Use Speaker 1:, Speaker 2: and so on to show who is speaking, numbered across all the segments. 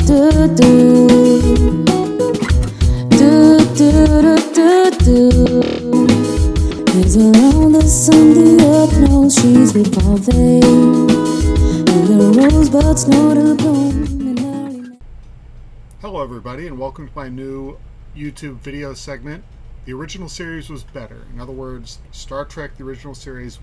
Speaker 1: do do do do do do. Is around the sun, the earth knows she's evolving, and the rosebuds know to bloom in early May.
Speaker 2: Hello everybody, and welcome to my new YouTube video segment. The original series was better. In other words, Star Trek, the original series,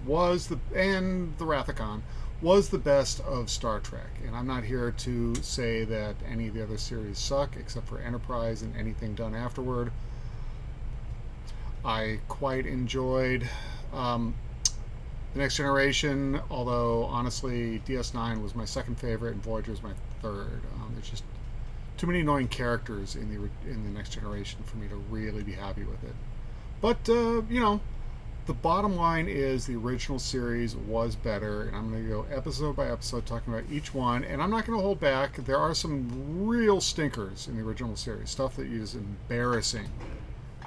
Speaker 2: and the Wrath of Khan was the best of Star Trek. And I'm not here to say that any of the other series suck, except for Enterprise and anything done afterward. I quite enjoyed The Next Generation, although honestly DS9 was my second favorite and Voyager was my third. There's just too many annoying characters in the Next Generation for me to really be happy with it. But the bottom line is the original series was better, and I'm going to go episode by episode talking about each one, and I'm not going to hold back. There are some real stinkers in the original series, stuff that is embarrassing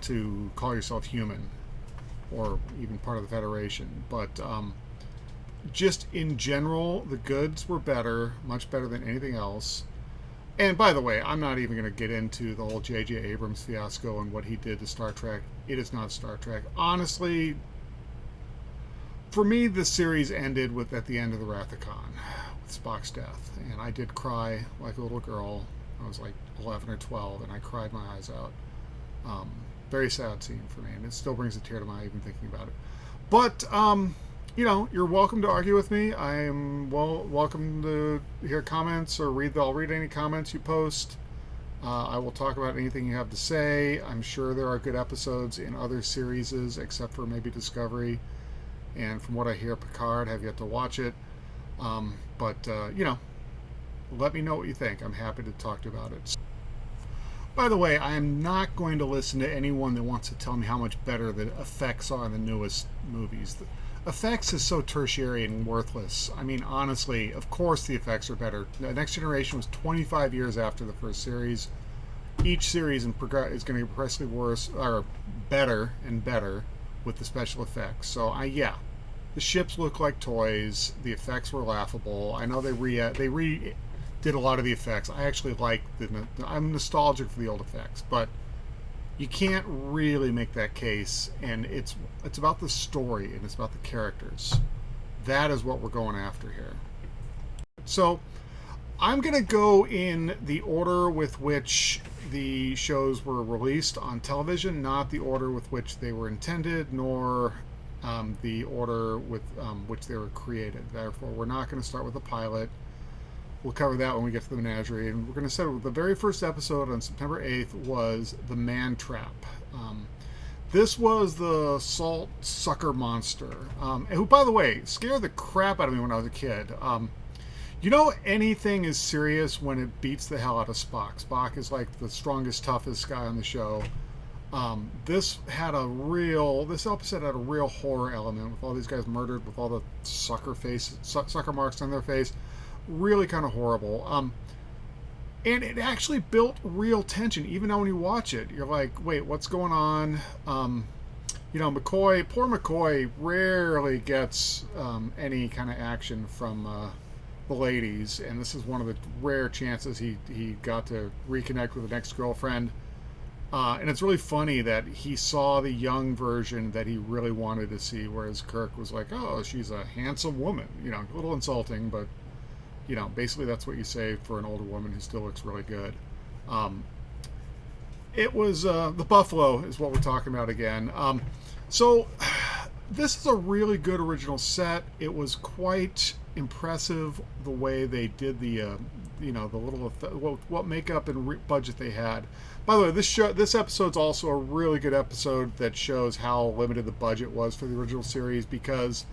Speaker 2: to call yourself human or even part of the Federation. But just in general, the goods were better, much better than anything else. And by the way, I'm not even going to get into the whole J.J. Abrams fiasco and what he did to Star Trek. It is not Star Trek. Honestly, for me, the series ended at the end of the Wrath of Khan, with Spock's death. And I did cry like a little girl. I was like 11 or 12, and I cried my eyes out. Very sad scene for me, and it still brings a tear to my eye even thinking about it. But, you're welcome to argue with me. I am welcome to hear comments or I'll read any comments you post. I will talk about anything you have to say. I'm sure there are good episodes in other series, except for maybe Discovery. And from what I hear, Picard, have yet to watch it. But let me know what you think. I'm happy to talk to you about it. By the way, I am not going to listen to anyone that wants to tell me how much better the effects are in the newest movies. The effects is so tertiary and worthless. I mean, honestly, of course the effects are better. The Next Generation was 25 years after the first series. Each series is going to be progressively worse, or better and better with the special effects. So, the ships look like toys. The effects were laughable. I know they did a lot of the effects. I actually like I'm nostalgic for the old effects, but you can't really make that case, and it's about the story and it's about the characters. That is what we're going after here. So I'm going to go in the order with which the shows were released on television, not the order with which they were intended, nor the order with which they were created. Therefore, we're not going to start with the pilot. We'll cover that when we get to the menagerie. And we're going to say the very first episode on September 8th was The Man Trap. This was the salt sucker monster, who, by the way, scared the crap out of me when I was a kid. Anything is serious when it beats the hell out of Spock. Spock is like the strongest, toughest guy on the show. This episode had a real horror element with all these guys murdered with all the sucker marks on their face. Really kind of horrible. And it actually built real tension. Even now when you watch it, you're like, wait, what's going on? Poor McCoy rarely gets any kind of action from the ladies, and this is one of the rare chances he got to reconnect with an ex-girlfriend. And it's really funny that he saw the young version that he really wanted to see, whereas Kirk was like, oh, she's a handsome woman. A little insulting, but basically that's what you say for an older woman who still looks really good. It was the Buffalo is what we're talking about again. So this is a really good original set. It was quite impressive the way they did the little what makeup and budget they had. By the way, this episode's also a really good episode that shows how limited the budget was for the original series, because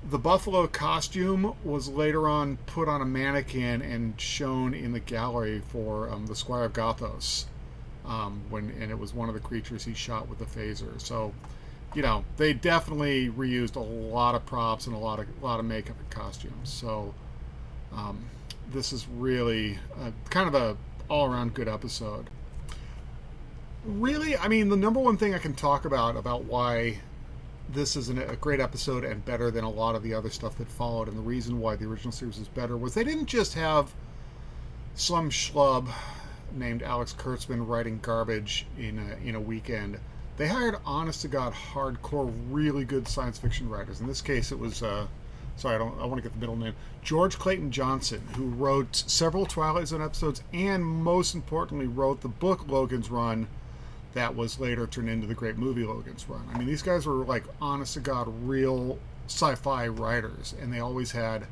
Speaker 2: the Buffalo costume was later on put on a mannequin and shown in the gallery for the Squire of Gothos, and it was one of the creatures he shot with the phaser. So, they definitely reused a lot of props and a lot of makeup and costumes. So, this is really kind of a all-around good episode. Really, I mean, the number one thing I can talk about why this is a great episode and better than a lot of the other stuff that followed, and the reason why the original series is better was they didn't just have slum schlub named Alex Kurtzman writing garbage in a weekend. They hired honest to God hardcore really good science fiction writers. In this case it was I want to get the middle name, George Clayton Johnson, who wrote several Twilight Zone episodes and most importantly wrote the book Logan's Run that was later turned into the great movie Logan's Run. I mean, these guys were like honest to God real sci-fi writers, and they always had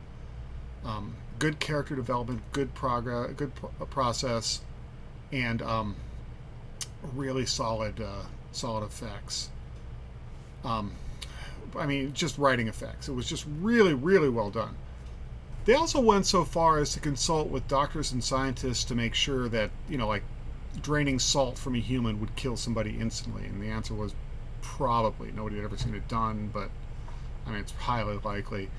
Speaker 2: good character development, good process, and really solid effects. I mean, just writing effects. It was just really, really well done. They also went so far as to consult with doctors and scientists to make sure that, like draining salt from a human would kill somebody instantly. And the answer was probably. Nobody had ever seen it done, but I mean, it's highly likely.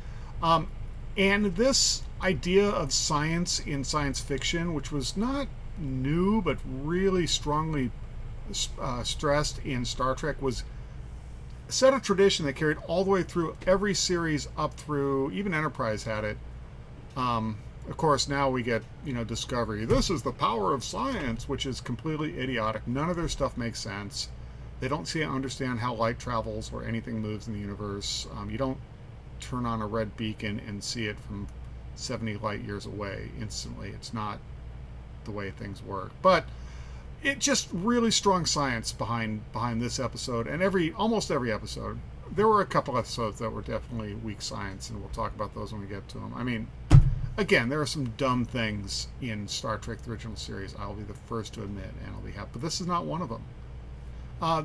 Speaker 2: And this idea of science in science fiction, which was not new, but really strongly stressed in Star Trek, was set a tradition that carried all the way through every series up through, even Enterprise had it. Of course, now we get, Discovery. This is the power of science, which is completely idiotic. None of their stuff makes sense. They don't understand how light travels or anything moves in the universe. You don't turn on a red beacon and see it from 70 light years away instantly. It's not the way things work. But it just really strong science behind this episode, and almost every episode. There were a couple episodes that were definitely weak science, and we'll talk about those when we get to them. I mean, again, there are some dumb things in Star Trek, the original series, I'll be the first to admit, and I'll be happy, but this is not one of them.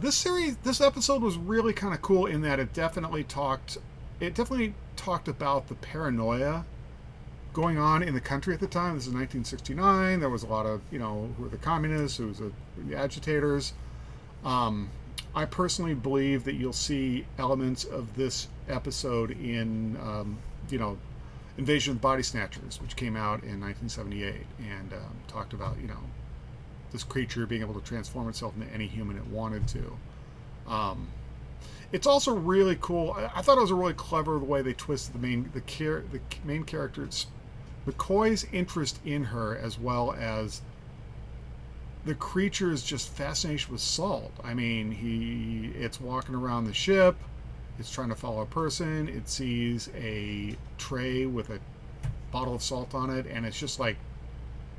Speaker 2: This episode was really kind of cool in that it definitely talked about the paranoia going on in the country at the time. This is 1969. There was a lot of, who were the communists, who was the agitators. I personally believe that you'll see elements of this episode in, Invasion of the Body Snatchers, which came out in 1978 and talked about, this creature being able to transform itself into any human it wanted to. It's also really cool. I thought it was a really clever the way they twisted the main character's McCoy's interest in her, as well as the creature's just fascination with salt. I mean, it's walking around the ship. It's trying to follow a person. It sees a tray with a bottle of salt on it, and it's just like,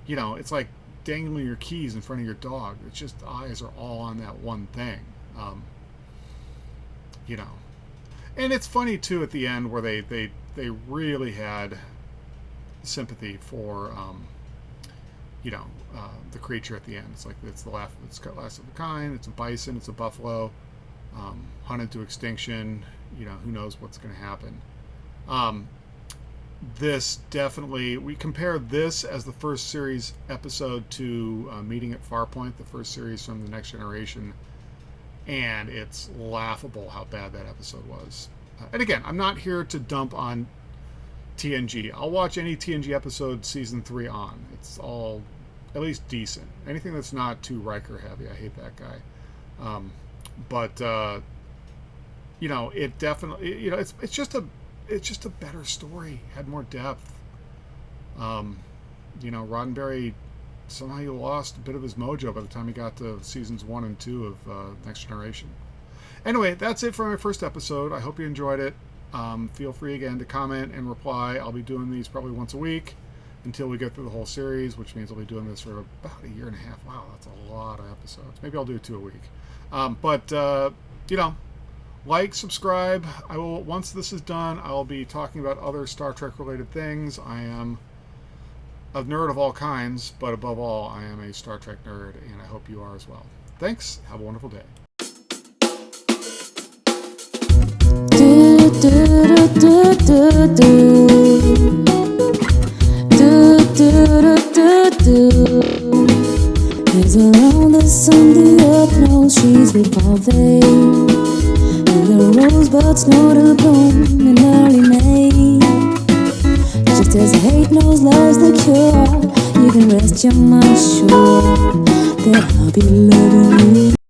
Speaker 2: it's like dangling your keys in front of your dog. It's just eyes are all on that one thing. And it's funny too at the end where they really had sympathy for the creature at the end. It's like it's the last of the kind. It's a bison. It's a buffalo. Hunted to extinction. Who knows what's going to happen. This definitely, we compare this as the first series episode to Meeting at Farpoint, the first series from The Next Generation, and it's laughable how bad that episode was. And again, I'm not here to dump on TNG. I'll watch any TNG episode season 3 on. It's all at least decent. Anything that's not too Riker heavy, I hate that guy. It definitely, it's just a better story. Had more depth. Roddenberry somehow he lost a bit of his mojo by the time he got to seasons 1 and 2 of Next Generation. Anyway, that's it for my first episode. I hope you enjoyed it. Feel free again to comment and reply. I'll be doing these probably once a week until we get through the whole series, which means I'll be doing this for about a year and a half. Wow, that's a lot of episodes. Maybe I'll do 2 a week. Like, subscribe. I will, once this is done, I'll be talking about other Star Trek related things. I am a nerd of all kinds, but above all, I am a Star Trek nerd, and I hope you are as well. Thanks. Have a wonderful day.
Speaker 1: As around the sun, the earth knows she's revolving, and the rosebuds know to bloom in early May. Just as hate knows love's the cure, you can rest your mind sure that I'll be loving you.